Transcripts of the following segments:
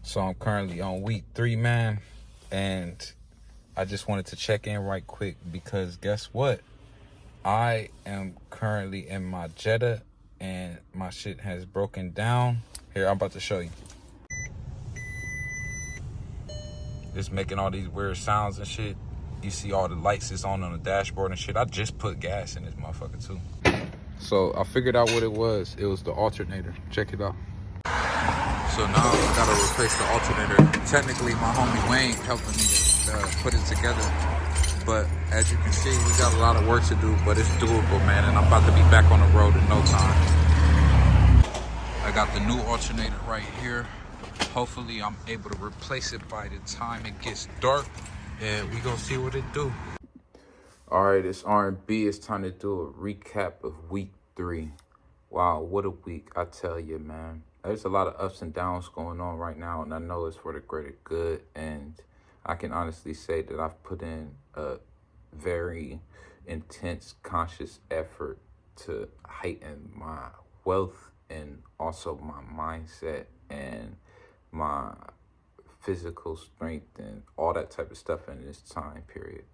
So I'm currently on week 3, man, and I just wanted to check in right quick because guess what? I am currently in my Jetta and my shit has broken down. Here, I'm about to show you. It's making all these weird sounds and shit. You see all the lights is on the dashboard and shit. I just put gas in this motherfucker too. So I figured out what it was. It was the alternator. Check it out. So now I gotta replace the alternator. Technically, my homie Wayne helping me to put it together. But as you can see, we got a lot of work to do, but it's doable, man. And I'm about to be back on the road in no time. I got the new alternator right here. Hopefully, I'm able to replace it by the time it gets dark. And we gonna see what it do. All right, it's R&B. It's time to do a recap of week 3. Wow, what a week, I tell you, man. There's a lot of ups and downs going on right now, and I know it's for the greater good. And I can honestly say that I've put in a very intense, conscious effort to heighten my wealth and also my mindset and my physical strength and all that type of stuff in this time period.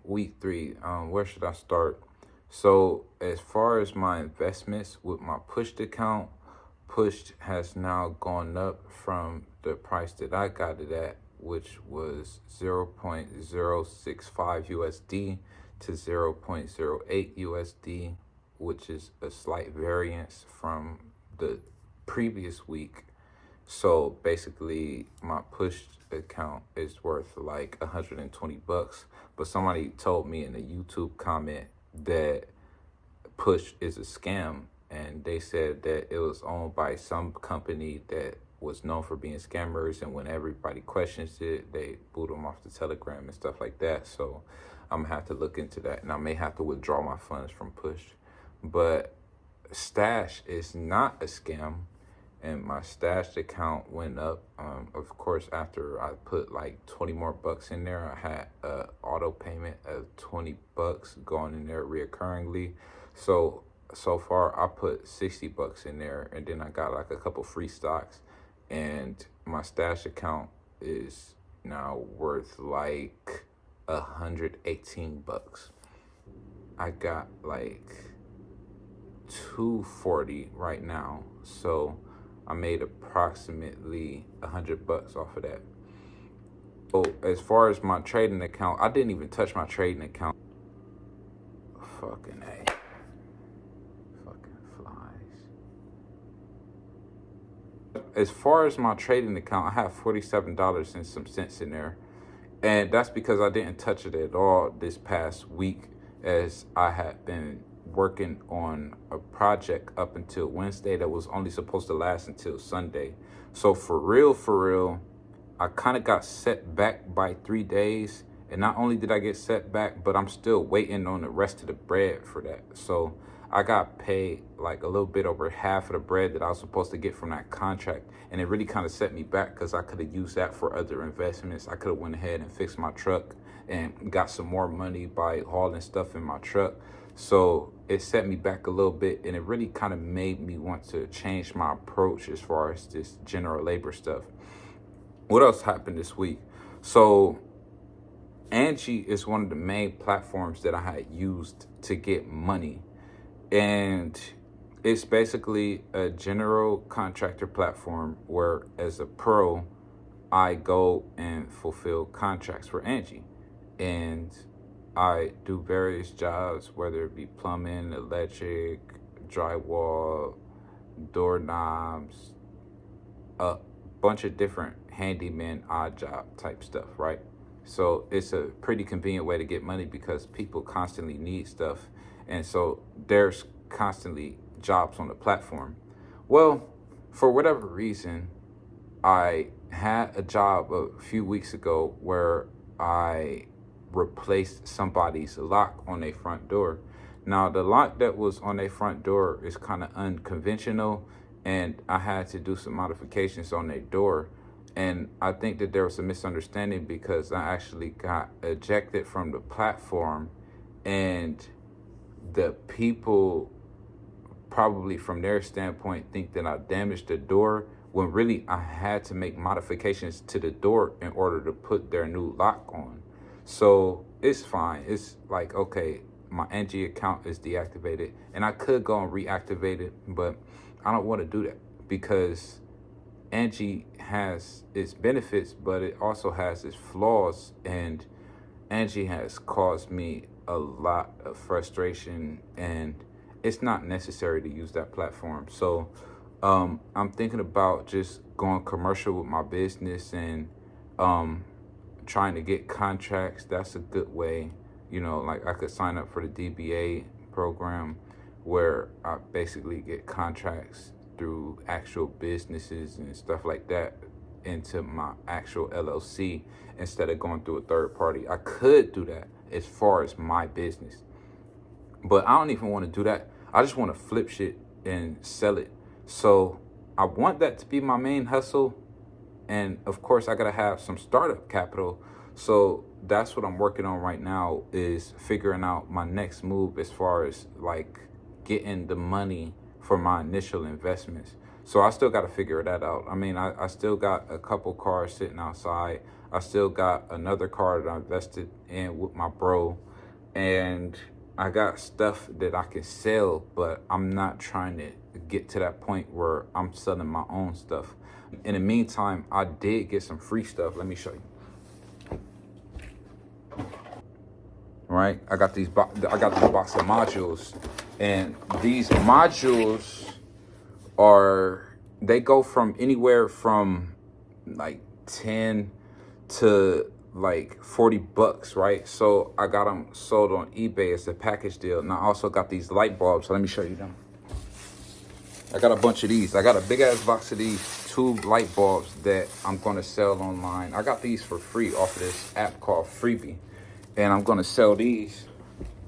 Week 3, where should I start? So as far as my investments with my Pushed account, Pushed has now gone up from the price that I got it at, which was 0.065 USD to 0.08 USD, which is a slight variance from the previous week. So basically my Pushed account is worth like $120, but somebody told me in a YouTube comment that Push is a scam, and they said that it was owned by some company that was known for being scammers, and when everybody questions it, they boot them off the Telegram and stuff like that. So I'm gonna have to look into that, and I may have to withdraw my funds from Push. But Stash is not a scam, and my Stashed account went up. Of course, after I put like 20 more bucks in there, I had a auto payment of 20 bucks going in there reoccurringly. So far I put 60 bucks in there, and then I got like a couple free stocks, and my Stash account is now worth like 118 bucks. I got like 240 right now, so I made approximately 100 bucks off of that. So as far as my trading account, I didn't even touch my trading account. Fucking A. Fucking flies. As far as my trading account, I have $47 and some cents in there. And that's because I didn't touch it at all this past week, as I had been working on a project up until Wednesday that was only supposed to last until Sunday. So for real, I kind of got set back by 3 days. And not only did I get set back, but I'm still waiting on the rest of the bread for that. So I got paid like a little bit over half of the bread that I was supposed to get from that contract. And it really kind of set me back because I could have used that for other investments. I could have went ahead and fixed my truck and got some more money by hauling stuff in my truck. So it set me back a little bit, and it really kind of made me want to change my approach as far as this general labor stuff. What else happened this week? So Angie is one of the main platforms that I had used to get money. And it's basically a general contractor platform where, as a pro, I go and fulfill contracts for Angie. And I do various jobs, whether it be plumbing, electric, drywall, doorknobs, a bunch of different handyman, odd job type stuff, right? So it's a pretty convenient way to get money because people constantly need stuff. And so there's constantly jobs on the platform. Well, for whatever reason, I had a job a few weeks ago where I replaced somebody's lock on their front door. Now, the lock that was on their front door is kind of unconventional, and I had to do some modifications on their door. And I think that there was a misunderstanding because I actually got ejected from the platform, and the people probably from their standpoint think that I damaged the door when really I had to make modifications to the door in order to put their new lock on. So it's fine. It's like, okay, my Angie account is deactivated, and I could go and reactivate it, but I don't want to do that because Angie has its benefits, but it also has its flaws, and Angie has caused me a lot of frustration, and it's not necessary to use that platform. So I'm thinking about just going commercial with my business and trying to get contracts. That's a good way. Like I could sign up for the DBA program where I basically get contracts through actual businesses and stuff like that into my actual LLC instead of going through a third party. I could do that as far as my business, but I don't even want to do that. I just want to flip shit and sell it. So I want that to be my main hustle. And of course, I got to have some startup capital. So that's what I'm working on right now, is figuring out my next move as far as like getting the money for my initial investments. So I still got to figure that out. I mean, I still got a couple cars sitting outside. I still got another car that I invested in with my bro. And I got stuff that I can sell, but I'm not trying to get to that point where I'm selling my own stuff. In the meantime, I did get some free stuff. Let me show you. Right, I got this box of modules, and these modules they go from anywhere from like 10 to like $40, right? So I got them sold on eBay as a package deal, and I also got these light bulbs. So let me show you them. I got a bunch of these. I got a big ass box of these 2 light bulbs that I'm gonna sell online. I got these for free off of this app called Freebie, and I'm gonna sell these.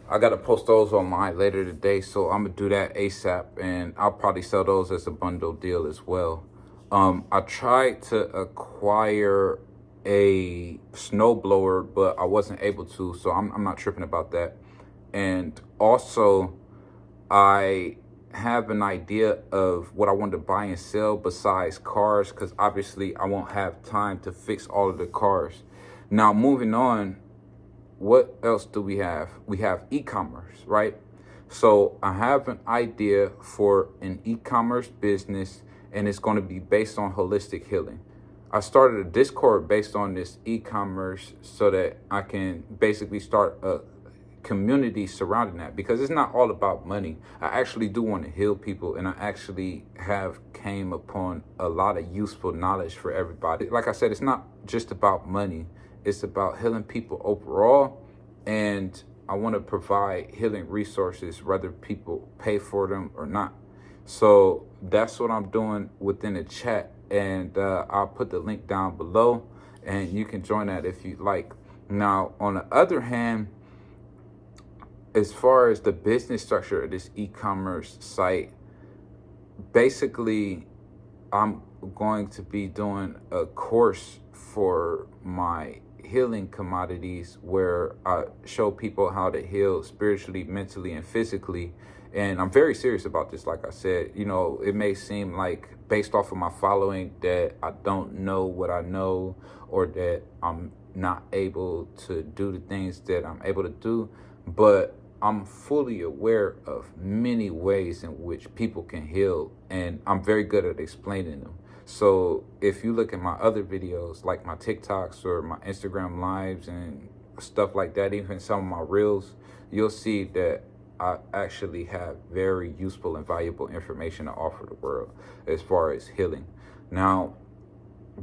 I gotta post those online later today, so I'm gonna do that ASAP, and I'll probably sell those as a bundle deal as well. I tried to acquire a snowblower, but I wasn't able to, so I'm not tripping about that. And also, I have an idea of what I want to buy and sell besides cars, because obviously I won't have time to fix all of the cars. Now, moving on, what else do we have? We have e-commerce, right? So I have an idea for an e-commerce business, and it's going to be based on holistic healing. I started a Discord based on this e-commerce so that I can basically start a community surrounding that, because it's not all about money. I actually do want to heal people, and I actually have came upon a lot of useful knowledge for everybody. Like I said, it's not just about money. It's about healing people overall, and I want to provide healing resources whether people pay for them or not. So that's what I'm doing within the chat, and I'll put the link down below, and you can join that if you like. Now, on the other hand, as far as the business structure of this e-commerce site, basically, I'm going to be doing a course for my healing commodities where I show people how to heal spiritually, mentally, and physically. And I'm very serious about this. Like I said, it may seem like, based off of my following, that I don't know what I know, or that I'm not able to do the things that I'm able to do, but I'm fully aware of many ways in which people can heal, and I'm very good at explaining them. So if you look at my other videos, like my TikToks or my Instagram lives and stuff like that, even some of my reels, you'll see that I actually have very useful and valuable information to offer the world as far as healing. Now,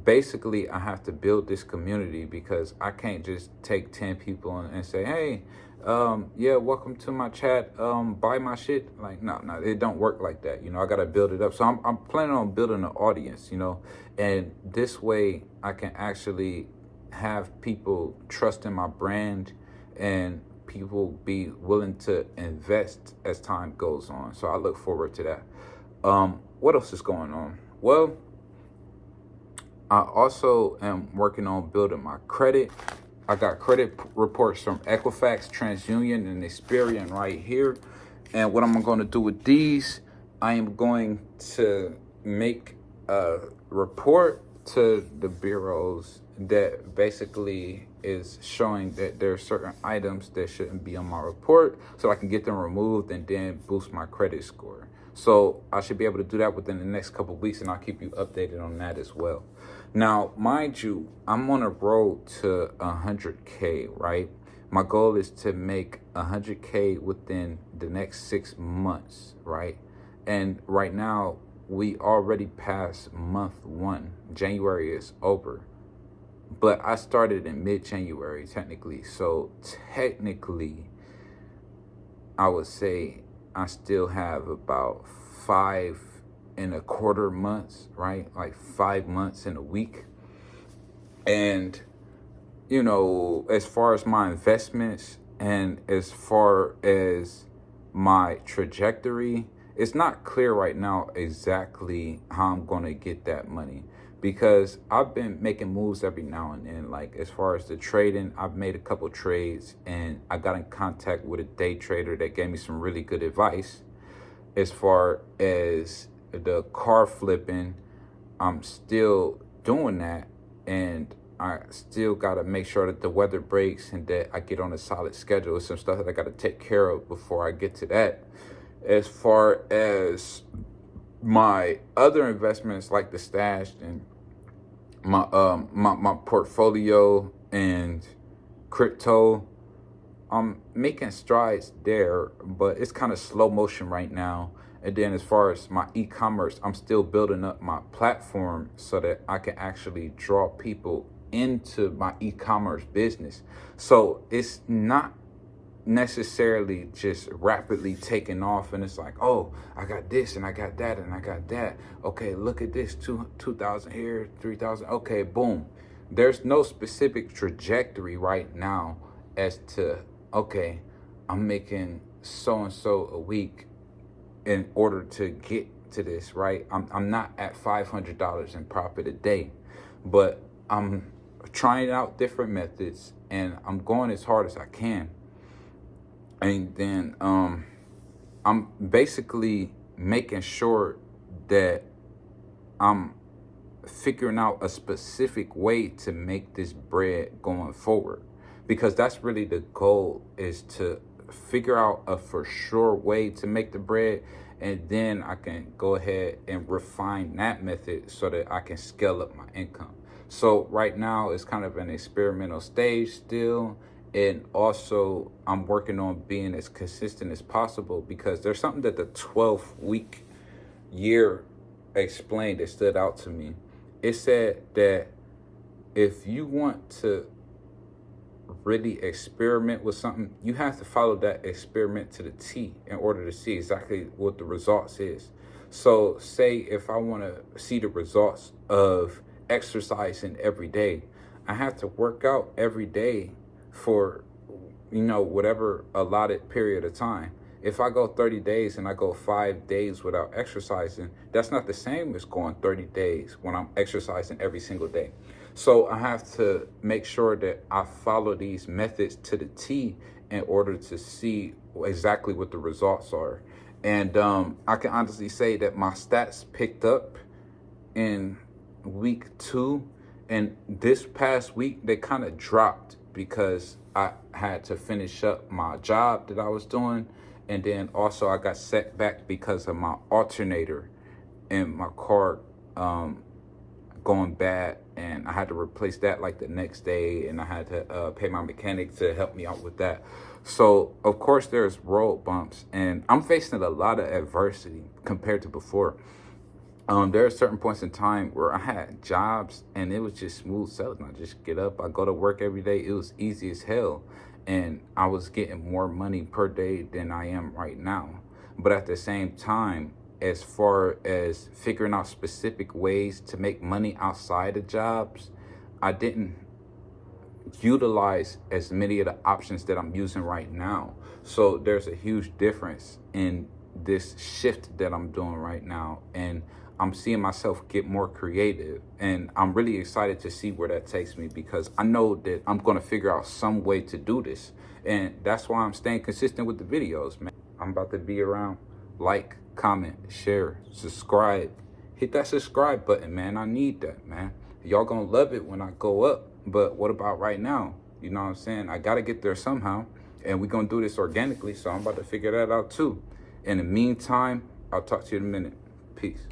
basically, I have to build this community, because I can't just take 10 people and say, hey, yeah, welcome to my chat, buy my shit. Like, no, it don't work like that. I got to build it up. So I'm planning on building an audience, and this way I can actually have people trust in my brand, and people be willing to invest as time goes on. So I look forward to that. What else is going on? Well, I also am working on building my credit. I got credit reports from Equifax, TransUnion, and Experian right here. And what I'm going to do with these, I am going to make a report to the bureaus that basically is showing that there are certain items that shouldn't be on my report, so I can get them removed and then boost my credit score. So I should be able to do that within the next couple of weeks, and I'll keep you updated on that as well. Now, mind you, I'm on a road to 100K, right? My goal is to make 100K within the next 6 months, right? And right now, we already passed month 1. January is over. But I started in mid-January, technically. So technically, I would say I still have about 5.25 months, right? Like 5 months and a week. And, you know, as far as my investments and as far as my trajectory, it's not clear right now exactly how I'm going to get that money, because I've been making moves every now and then. Like, as far as the trading, I've made a couple trades, and I got in contact with a day trader that gave me some really good advice. As far as the car flipping, I'm still doing that, and I still got to make sure that the weather breaks and that I get on a solid schedule. Some stuff that I got to take care of before I get to that. As far as my other investments, like the stash and my portfolio and crypto, I'm making strides there, but it's kind of slow motion right now. And then as far as my e-commerce, I'm still building up my platform so that I can actually draw people into my e-commerce business. So it's not necessarily just rapidly taking off, and it's like, oh, I got this and I got that and I got that. Okay, look at this, 2,000 here, 3,000. Okay, boom. There's no specific trajectory right now as to, okay, I'm making so and so a week in order to get to this, right? I'm not at $500 in profit a day, but I'm trying out different methods and I'm going as hard as I can. And then I'm basically making sure that I'm figuring out a specific way to make this bread going forward, because that's really the goal, is to figure out a for sure way to make the bread, and then I can go ahead and refine that method so that I can scale up my income. So right now it's kind of an experimental stage still. And also, I'm working on being as consistent as possible, because there's something that the 12-week year explained that stood out to me. It said that if you want to really experiment with something, you have to follow that experiment to the T in order to see exactly what the results is. So say if I want to see the results of exercising every day, I have to work out every day for, you know, whatever allotted period of time. If I go 30 days and I go 5 days without exercising, that's not the same as going 30 days when I'm exercising every single day. So I have to make sure that I follow these methods to the T in order to see exactly what the results are. And I can honestly say that my stats picked up in week 2, and this past week they kind of dropped because I had to finish up my job that I was doing, and then also I got set back because of my alternator in my car going bad, and I had to replace that like the next day, and I had to pay my mechanic to help me out with that. So of course there's road bumps, and I'm facing a lot of adversity compared to before. There are certain points in time where I had jobs and it was just smooth sailing. I just get up, I go to work every day. It was easy as hell. And I was getting more money per day than I am right now. But at the same time, as far as figuring out specific ways to make money outside of jobs, I didn't utilize as many of the options that I'm using right now. So there's a huge difference in this shift that I'm doing right now. And I'm seeing myself get more creative, and I'm really excited to see where that takes me, because I know that I'm going to figure out some way to do this. And that's why I'm staying consistent with the videos, man. I'm about to be around. Like, comment, share, subscribe, hit that subscribe button, man. I need that, man. Y'all gonna love it when I go up. But what about right now? You know what I'm saying? I gotta get there somehow. And we're gonna do this organically. So I'm about to figure that out too. In the meantime, I'll talk to you in a minute. Peace.